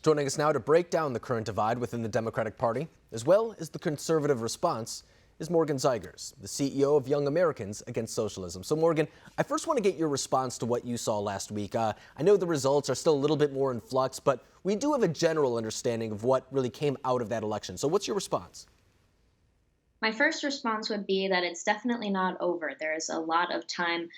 Joining us now to break down the current divide within the Democratic Party, as well as the conservative response, is Morgan Zegers, the CEO of Young Americans Against Socialism. So Morgan, I first want to get your response to what you saw last week. I know the results are still a little bit more in flux, but we do have a general understanding of what really came out of that election. So what's your response? My first response would be that it's definitely not over. There's a lot of time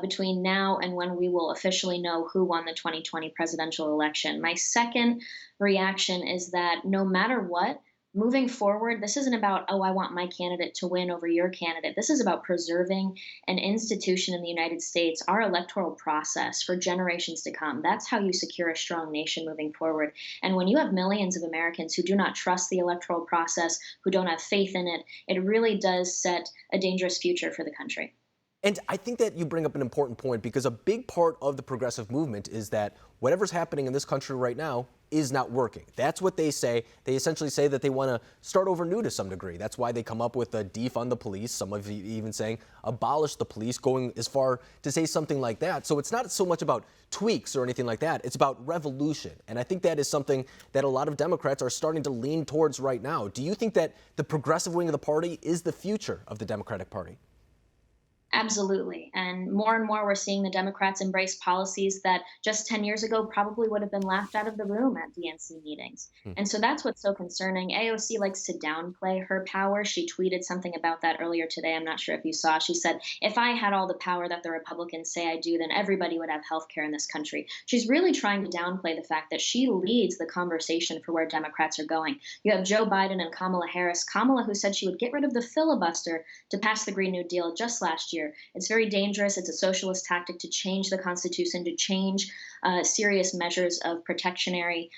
between now and when we will officially know who won the 2020 presidential election. My second reaction is that no matter what, moving forward, this isn't about, oh, I want my candidate to win over your candidate. This is about preserving an institution in the United States, our electoral process for generations to come. That's how you secure a strong nation moving forward. And when you have millions of Americans who do not trust the electoral process, who don't have faith in it, it really does set a dangerous future for the country. And I think that you bring up an important point, because a big part of the progressive movement is that whatever's happening in this country right now is not working. That's what they say. They essentially say that they want to start over new to some degree. That's why they come up with a defund the police. Some of you even saying abolish the police, going as far to say something like that. So it's not so much about tweaks or anything like that. It's about revolution. And I think that is something that a lot of Democrats are starting to lean towards right now. Do you think that the progressive wing of the party is the future of the Democratic Party? Absolutely. And more we're seeing the Democrats embrace policies that just 10 years ago probably would have been laughed out of the room at DNC meetings. And so that's what's so concerning. AOC likes to downplay her power. She tweeted something about that earlier today. I'm not sure if you saw. She said, if I had all the power that the Republicans say I do, then everybody would have health care in this country. She's really trying to downplay the fact that she leads the conversation for where Democrats are going. You have Joe Biden and Kamala Harris. Kamala, who said she would get rid of the filibuster to pass the Green New Deal just last year. It's very dangerous. It's a socialist tactic to change the Constitution, to change serious measures of protectionary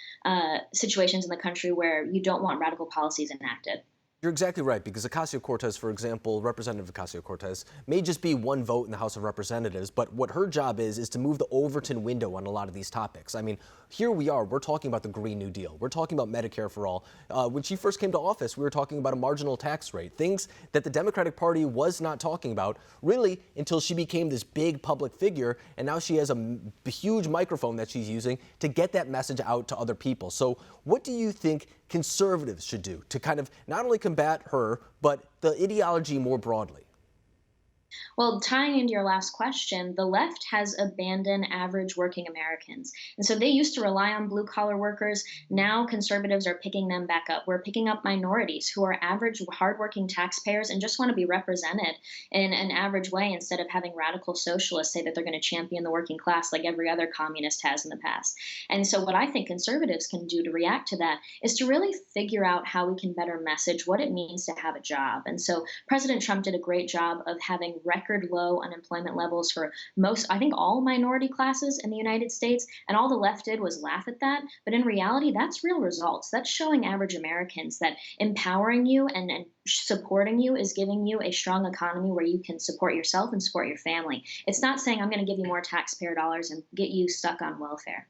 situations in the country where you don't want radical policies enacted. You're exactly right, because Ocasio-Cortez, for example, Representative Ocasio-Cortez, may just be one vote in the House of Representatives, but what her job is to move the Overton window on a lot of these topics. I mean, here we are, we're talking about the Green New Deal. We're talking about Medicare for all. When she first came to office, we were talking about a marginal tax rate, things that the Democratic Party was not talking about, really, until she became this big public figure, and now she has a huge microphone that she's using to get that message out to other people. So what do you think conservatives should do to kind of not only combat her, but the ideology more broadly? Well, tying into your last question, the left has abandoned average working Americans. And so they used to rely on blue collar workers. Now conservatives are picking them back up. We're picking up minorities who are average, hardworking taxpayers and just want to be represented in an average way, instead of having radical socialists say that they're going to champion the working class like every other communist has in the past. And so what I think conservatives can do to react to that is to really figure out how we can better message what it means to have a job. And so President Trump did a great job of having record low unemployment levels for most, I think, all minority classes in the United States. And all the left did was laugh at that. But in reality, that's real results. That's showing average Americans that empowering you and supporting you is giving you a strong economy where you can support yourself and support your family. It's not saying I'm going to give you more taxpayer dollars and get you stuck on welfare.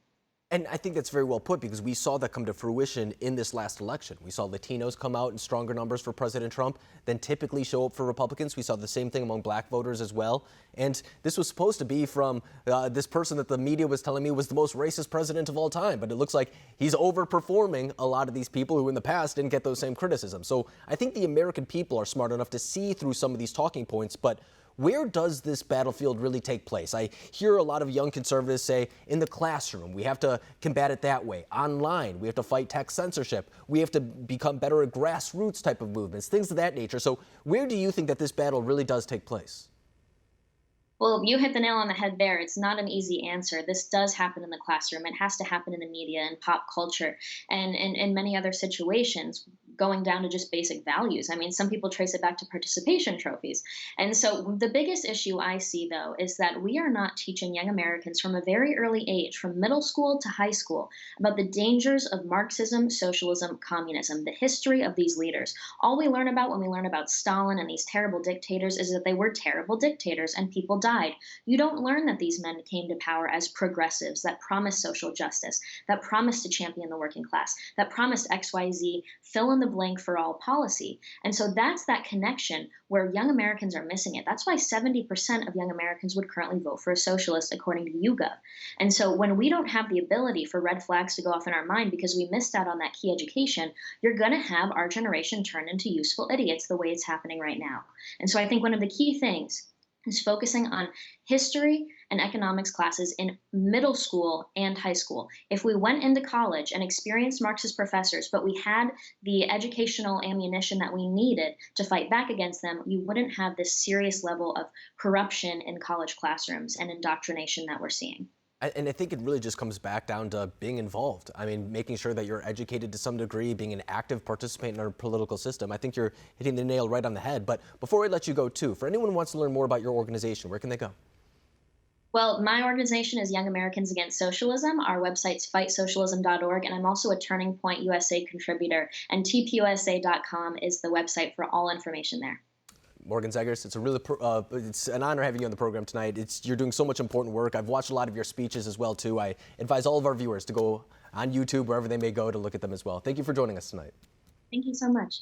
And I think that's very well put, because we saw that come to fruition in this last election. We saw Latinos come out in stronger numbers for President Trump than typically show up for Republicans. We saw the same thing among black voters as well. And this was supposed to be from this person that the media was telling me was the most racist president of all time. But it looks like he's overperforming a lot of these people who in the past didn't get those same criticisms. So I think the American people are smart enough to see through some of these talking points. But where does this battlefield really take place? I hear a lot of young conservatives say in the classroom, we have to combat it that way. Online, we have to fight tech censorship. We have to become better at grassroots type of movements, things of that nature. So where do you think that this battle really does take place? Well, you hit the nail on the head there. It's not an easy answer. This does happen in the classroom. It has to happen in the media and pop culture and in many other situations, going down to just basic values. I mean, some people trace it back to participation trophies. And so the biggest issue I see, though, is that we are not teaching young Americans from a very early age, from middle school to high school, about the dangers of Marxism, socialism, communism, the history of these leaders. All we learn about when we learn about Stalin and these terrible dictators is that they were terrible dictators and people died. You don't learn that these men came to power as progressives that promised social justice, that promised to champion the working class, that promised XYZ, fill in the blank for all policy. And so that's that connection where young Americans are missing it. That's why 70% of young Americans would currently vote for a socialist, according to YouGov. And so when we don't have the ability for red flags to go off in our mind because we missed out on that key education, you're going to have our generation turn into useful idiots the way it's happening right now. And so I think one of the key things is focusing on history and economics classes in middle school and high school. If we went into college and experienced Marxist professors, but we had the educational ammunition that we needed to fight back against them, you wouldn't have this serious level of corruption in college classrooms and indoctrination that we're seeing. And I think it really just comes back down to being involved. I mean, making sure that you're educated to some degree, being an active participant in our political system. I think you're hitting the nail right on the head. But before we let you go, too, for anyone who wants to learn more about your organization, where can they go? Well, my organization is Young Americans Against Socialism. Our website's fightsocialism.org, and I'm also a Turning Point USA contributor, and tpusa.com is the website for all information there. Morgan Zegers, it's an honor having you on the program tonight. You're doing so much important work. I've watched a lot of your speeches as well, too. I advise all of our viewers to go on YouTube, wherever they may go, to look at them as well. Thank you for joining us tonight. Thank you so much.